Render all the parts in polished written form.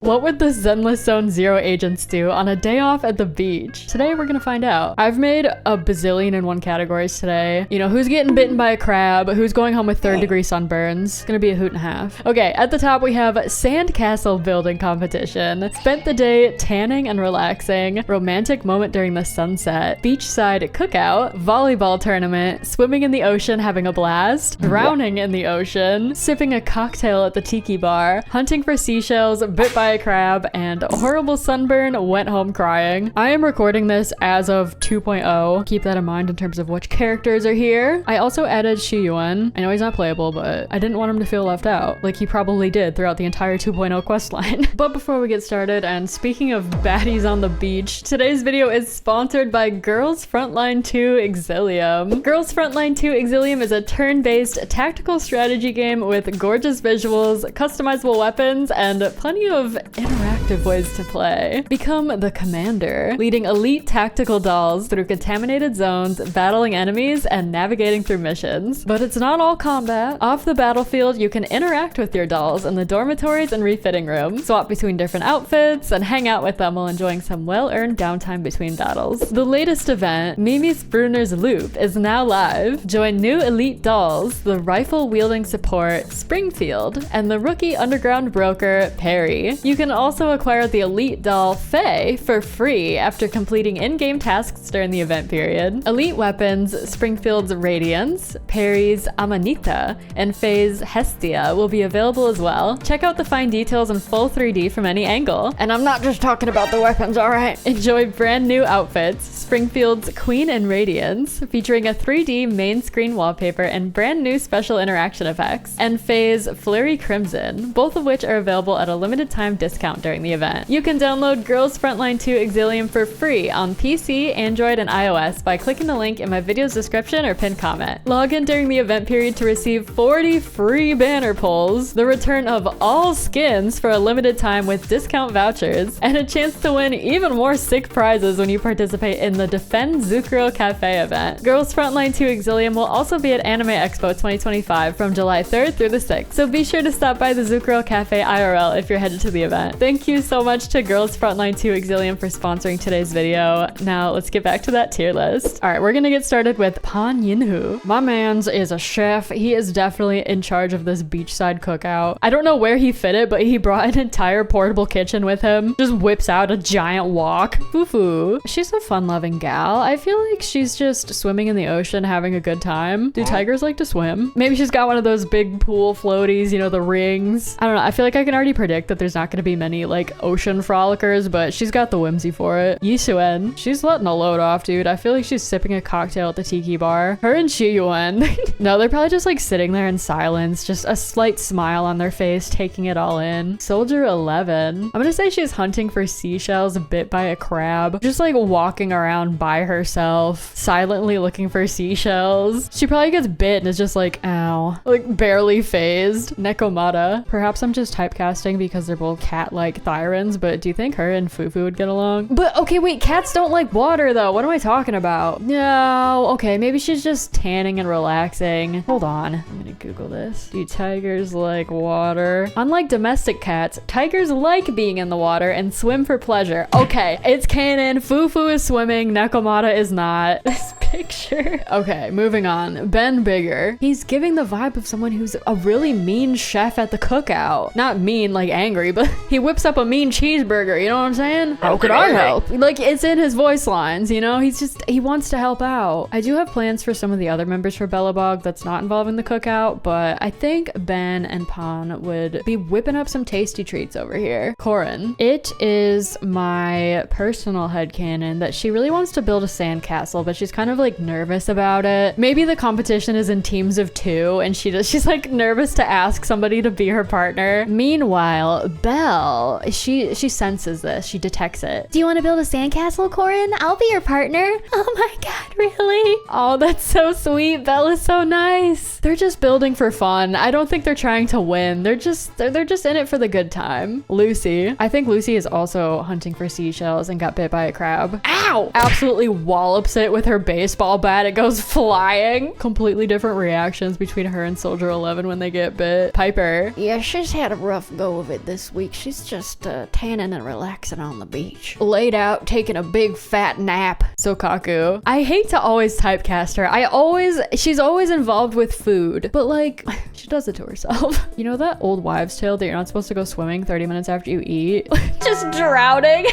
What would the Zenless Zone Zero agents do on a day off at the beach? Today we're gonna find out. I've made a bazillion and one categories today. You know, who's getting bitten by a crab, who's going home with third-degree sunburns. It's gonna be a hoot and a half. Okay, at the top we have sandcastle building competition. Spent the day tanning and relaxing. Romantic moment during the sunset. Beachside cookout. Volleyball tournament. Swimming in the ocean, having a blast. Drowning in the ocean. Sipping a cocktail at the tiki bar. Hunting for seashells. Bit by a crab, and horrible sunburn, went home crying. I am recording this as of 2.0. Keep that in mind in terms of which characters are here. I also added Shiyuan. I know he's not playable, but I didn't want him to feel left out, like he probably did throughout the entire 2.0 questline. But before we get started, and speaking of baddies on the beach, today's video is sponsored by Girls Frontline 2 Exilium. Girls Frontline 2 Exilium is a turn-based tactical strategy game with gorgeous visuals, customizable weapons, and plenty of interactive ways to play. Become the commander, leading elite tactical dolls through contaminated zones, battling enemies, and navigating through missions. But it's not all combat. Off the battlefield, you can interact with your dolls in the dormitories and refitting rooms, swap between different outfits, and hang out with them while enjoying some well-earned downtime between battles. The latest event, Mimi's Bruner's Loop, is now live. Join new elite dolls, the rifle-wielding support, Springfield, and the rookie underground broker, Perry. You can also acquire the elite doll Faye for free after completing in-game tasks during the event period. Elite weapons, Springfield's Radiance, Perry's Amanita, and Faye's Hestia will be available as well. Check out the fine details in full 3D from any angle. And I'm not just talking about the weapons, alright? Enjoy brand new outfits, Springfield's Queen and Radiance, featuring a 3D main screen wallpaper and brand new special interaction effects, and Faye's Flurry Crimson, both of which are available at a limited time discount during the event. You can download Girls Frontline 2 Exilium for free on PC, Android, and iOS by clicking the link in my video's description or pinned comment. Log in during the event period to receive 40 free banner pulls, the return of all skins for a limited time with discount vouchers, and a chance to win even more sick prizes when you participate in the Defend Zukuro Cafe event. Girls Frontline 2 Exilium will also be at Anime Expo 2025 from July 3rd through the 6th, so be sure to stop by the Zukuro Cafe IRL if you're headed to the event. Thank you so much to Girls Frontline 2 Exilium for sponsoring today's video. Now let's get back to that tier list. All right, we're gonna get started with Pan Yinhu. My man's is a chef. He is definitely in charge of this beachside cookout. I don't know where he fit it, but he brought an entire portable kitchen with him. Just whips out a giant wok. Foo-foo. She's a fun-loving gal. I feel like she's just swimming in the ocean, having a good time. Do tigers like to swim? Maybe she's got one of those big pool floaties, you know, the rings. I don't know. I feel like I can already predict that there's not going to be many like ocean frolickers, but she's got the whimsy for it. Yisuen, she's letting a load off, dude. I feel like she's sipping a cocktail at the tiki bar. Her and Shiyuan. No, they're probably just like sitting there in silence, just a slight smile on their face, taking it all in. Soldier 11. I'm gonna say she's hunting for seashells, bit by a crab. Just like walking around by herself, silently looking for seashells. She probably gets bit and is just like, ow. Like barely phased. Nekomata. Perhaps I'm just typecasting because they're both cat-like thyrans, but do you think her and Fufu would get along? But okay, wait, cats don't like water though. What am I talking about? No, okay, maybe she's just tanning and relaxing. Hold on, I'm gonna Google this. Do tigers like water? Unlike domestic cats, tigers like being in the water and swim for pleasure. Okay, it's canon. Fufu is swimming, Nekomata is not. This picture. Okay, moving on. Ben Bigger. He's giving the vibe of someone who's a really mean chef at the cookout. Not mean like angry, but he whips up a mean cheeseburger, you know what I'm saying? How could I help? Like, it's in his voice lines, you know? He wants to help out. I do have plans for some of the other members for Bellabog that's not involving the cookout, but I think Ben and Pan would be whipping up some tasty treats over here. Corin. It is my personal headcanon that she really wants to build a sandcastle, but she's kind of like nervous about it. Maybe the competition is in teams of 2 and she's like nervous to ask somebody to be her partner. Meanwhile, Belle, she senses this. She detects it. Do you want to build a sandcastle, Corin? I'll be your partner. Oh my god, really? Oh, that's so sweet. Belle is so nice. They're just building for fun. I don't think they're trying to win. They're just in it for the good time. Lucy. I think Lucy is also hunting for seashells and got bit by a crab. Ow! Absolutely wallops it with her base baseball bat, it goes flying. Completely different reactions between her and Soldier 11 when they get bit. Piper. Yeah, she's had a rough go of it this week. She's just tanning and relaxing on the beach. Laid out, taking a big fat nap. Sokaku. I hate to always typecast her. She's always involved with food, but like, she does it to herself. You know that old wives' tale that you're not supposed to go swimming 30 minutes after you eat? Just drowning.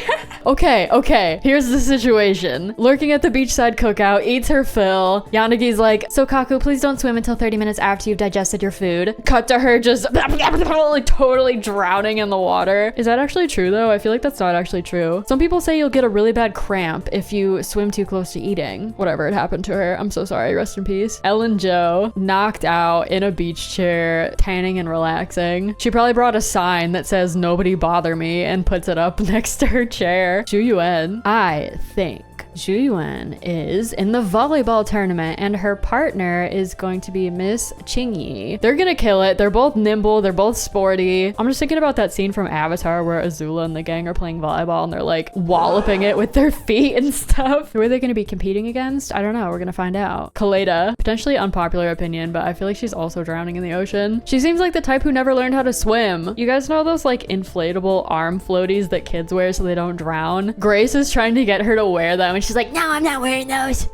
Okay. Here's the situation. Lurking at the beachside cookout, eats her fill. Yanagi's like, Sokaku, please don't swim until 30 minutes after you've digested your food. Cut to her just like totally drowning in the water. Is that actually true though? I feel like that's not actually true. Some people say you'll get a really bad cramp if you swim too close to eating. Whatever had happened to her. I'm so sorry. Rest in peace. Ellen Jo, knocked out in a beach chair, tanning and relaxing. She probably brought a sign that says nobody bother me and puts it up next to her chair. Zhu Yuan, I think Zhu Yuan is in the volleyball tournament and her partner is going to be Miss Qingyi. They're gonna kill it. They're both nimble. They're both sporty. I'm just thinking about that scene from Avatar where Azula and the gang are playing volleyball and they're like walloping it with their feet and stuff. Who are they gonna be competing against? I don't know. We're gonna find out. Kaleda, potentially unpopular opinion, but I feel like she's also drowning in the ocean. She seems like the type who never learned how to swim. You guys know those like inflatable arm floaties that kids wear so they don't drown? Grace is trying to get her to wear them. She's like, no, I'm not wearing those.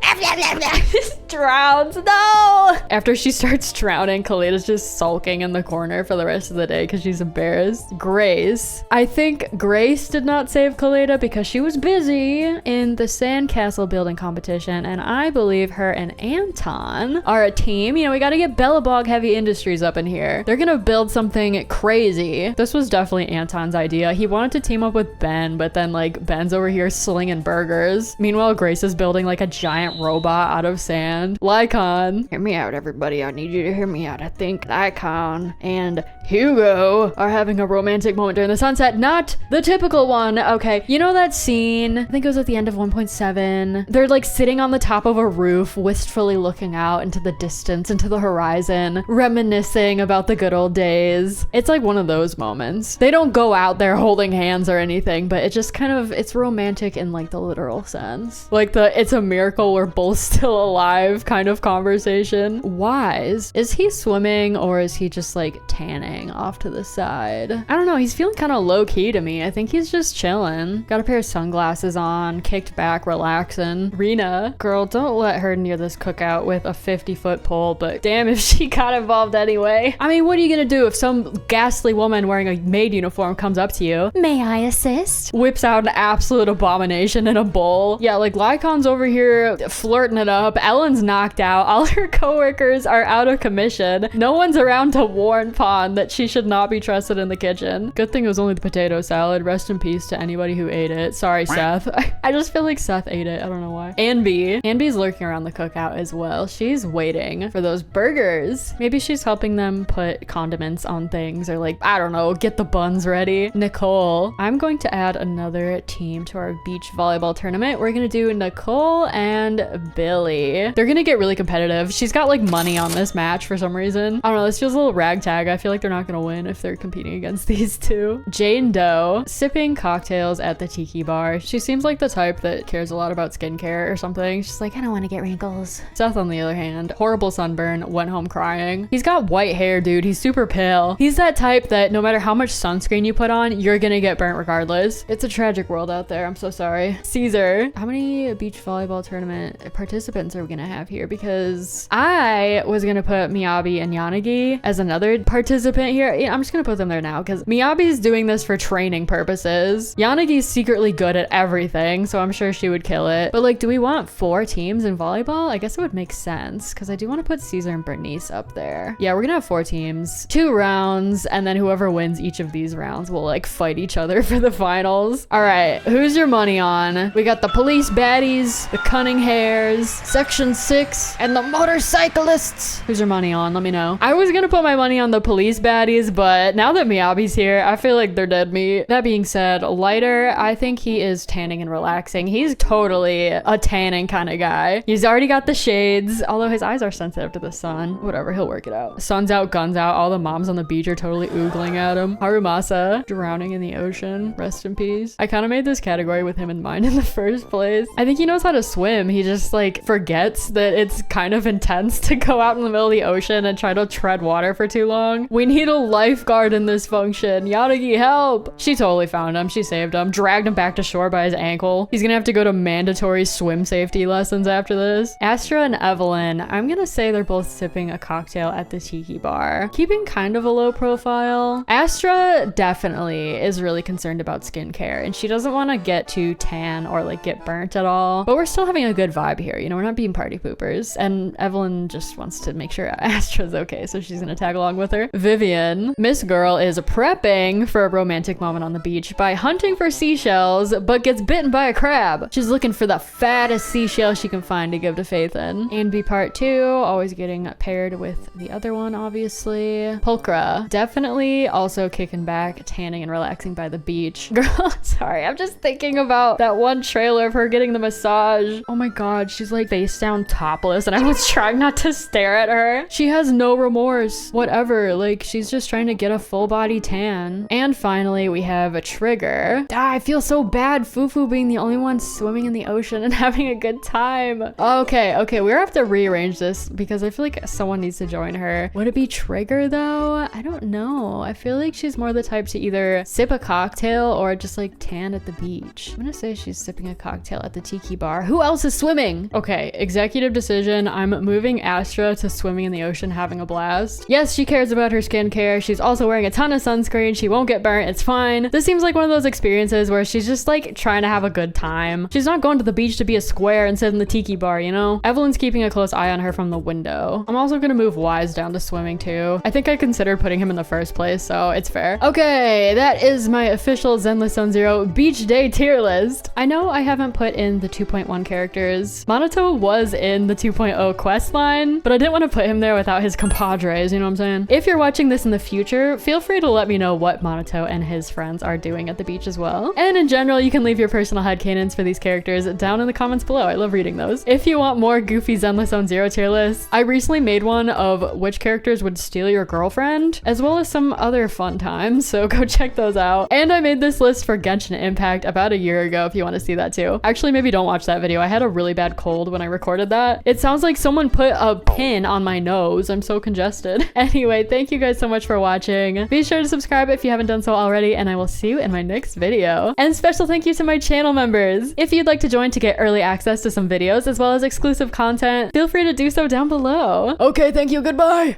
Just drowns. No. After she starts drowning, Kaleda's just sulking in the corner for the rest of the day because she's embarrassed. Grace. I think Grace did not save Kaleda because she was busy in the sandcastle building competition, and I believe her and Anton are a team. You know, we got to get Bellabog Heavy Industries up in here. They're gonna build something crazy. This was definitely Anton's idea. He wanted to team up with Ben, but then like Ben's over here slinging burgers. Meanwhile, Grace is building like a giant robot out of sand. Lycon. Hear me out, everybody. I need you to hear me out. I think Lycon and Hugo are having a romantic moment during the sunset. Not the typical one. Okay. You know that scene? I think it was at the end of 1.7. They're like sitting on the top of a roof, wistfully looking out into the distance, into the horizon, reminiscing about the good old days. It's like one of those moments. They don't go out there holding hands or anything, but it just kind of, it's romantic in like the literal sense. Like the it's a miracle we're both still alive kind of conversation. Wise. Is he swimming or is he just like tanning off to the side? I don't know. He's feeling kind of low key to me. I think he's just chilling. Got a pair of sunglasses on, kicked back, relaxing. Rena, girl, don't let her near this cookout with a 50-foot pole, but damn if she got involved anyway. I mean, what are you gonna do if some ghastly woman wearing a maid uniform comes up to you? May I assist? Whips out an absolute abomination in a bowl. Yeah, like Lycon's over here flirting it up. Ellen's knocked out. All her coworkers are out of commission. No one's around to warn Pon that she should not be trusted in the kitchen. Good thing it was only the potato salad. Rest in peace to anybody who ate it. Sorry, Seth. I just feel like Seth ate it. I don't know why. Anby's lurking around the cookout as well. She's waiting for those burgers. Maybe she's helping them put condiments on things or like, I don't know, get the buns ready. Nicole. I'm going to add another team to our beach volleyball tournament. We're gonna do Nicole and Billy. They're gonna get really competitive. She's got like money on this match for some reason. I don't know, this feels a little ragtag. I feel like they're not gonna win if they're competing against these two. Jane Doe, sipping cocktails at the tiki bar. She seems like the type that cares a lot about skincare or something. She's like, I don't want to get wrinkles. Seth, on the other hand, horrible sunburn, went home crying. He's got white hair, dude. He's super pale. He's that type that no matter how much sunscreen you put on, you're gonna get burnt regardless. It's a tragic world out there. I'm so sorry. Caesar, how many beach volleyball tournament participants are we gonna have here? Because I was gonna put Miyabi and Yanagi as another participant here. Yeah, I'm just gonna put them there now because Miyabi's doing this for training purposes. Yanagi's secretly good at everything, so I'm sure she would kill it. But like, do we want 4 teams in volleyball? I guess it would make sense because I do want to put Caesar and Bernice up there. Yeah, we're gonna have 4 teams, 2 rounds, and then whoever wins each of these rounds will like fight each other for the finals. All right, who's your money on? We got the police baddies, the cunning hares, section 6, and the motorcyclists. Who's your money on? Let me know. I was gonna put my money on the police baddies, but now that Miyabi's here, I feel like they're dead meat. That being said, Lighter, I think he is tanning and relaxing. He's totally a tanning kind of guy. He's already got the shades, although his eyes are sensitive to the sun. Whatever, he'll work it out. Sun's out, guns out. All the moms on the beach are totally oogling at him. Harumasa, drowning in the ocean. Rest in peace. I kind of made this category with him in mind in the first place. place. I think he knows how to swim. He just like forgets that it's kind of intense to go out in the middle of the ocean and try to tread water for too long. We need a lifeguard in this function. Yadagi, help! She totally found him. She saved him, dragged him back to shore by his ankle. He's gonna have to go to mandatory swim safety lessons after this. Astra and Evelyn, I'm gonna say they're both sipping a cocktail at the tiki bar, keeping kind of a low profile. Astra definitely is really concerned about skincare and she doesn't want to get too tan or like get burnt at all, but we're still having a good vibe here. You know, we're not being party poopers, and Evelyn just wants to make sure Astra's okay, so she's gonna tag along with her. Vivian, Miss Girl, is prepping for a romantic moment on the beach by hunting for seashells, but gets bitten by a crab. She's looking for the fattest seashell she can find to give to Faithin. And B part 2, always getting paired with the other one, obviously. Pulchra, definitely also kicking back, tanning and relaxing by the beach. Girl, sorry, I'm just thinking about that one trailer of her getting the massage. Oh my god, she's like face down topless and I was trying not to stare at her. She has no remorse whatever, like she's just trying to get a full body tan. And finally we have a Trigger. I feel so bad Fufu being the only one swimming in the ocean and having a good time. Okay, we're gonna have to rearrange this because I feel like someone needs to join her. Would it be Trigger though? I don't know. I feel like she's more the type to either sip a cocktail or just like tan at the beach. I'm gonna say she's sipping a cocktail at the tiki bar. Who else is swimming? Okay, executive decision. I'm moving Astra to swimming in the ocean, having a blast. Yes, she cares about her skincare. She's also wearing a ton of sunscreen. She won't get burnt. It's fine. This seems like one of those experiences where she's just like trying to have a good time. She's not going to the beach to be a square and sit in the tiki bar, you know? Evelyn's keeping a close eye on her from the window. I'm also gonna move Wise down to swimming too. I think I considered putting him in the first place, so it's fair. Okay, that is my official Zenless Zone Zero Beach Day tier list. I know I haven't put in the 2.1 characters. Monato was in the 2.0 quest line, but I didn't want to put him there without his compadres, you know what I'm saying? If you're watching this in the future, feel free to let me know what Monato and his friends are doing at the beach as well. And in general, you can leave your personal headcanons for these characters down in the comments below. I love reading those. If you want more goofy Zenless Zone Zero tier lists, I recently made one of which characters would steal your girlfriend, as well as some other fun times, so go check those out. And I made this list for Genshin Impact about a year ago if you want to see that too. Actually, maybe don't watch that video. I had a really bad cold when I recorded that. It sounds like someone put a pin on my nose. I'm so congested. Anyway, thank you guys so much for watching. Be sure to subscribe if you haven't done so already, and I will see you in my next video. And special thank you to my channel members. If you'd like to join to get early access to some videos as well as exclusive content, feel free to do so down below. Okay, thank you. Goodbye.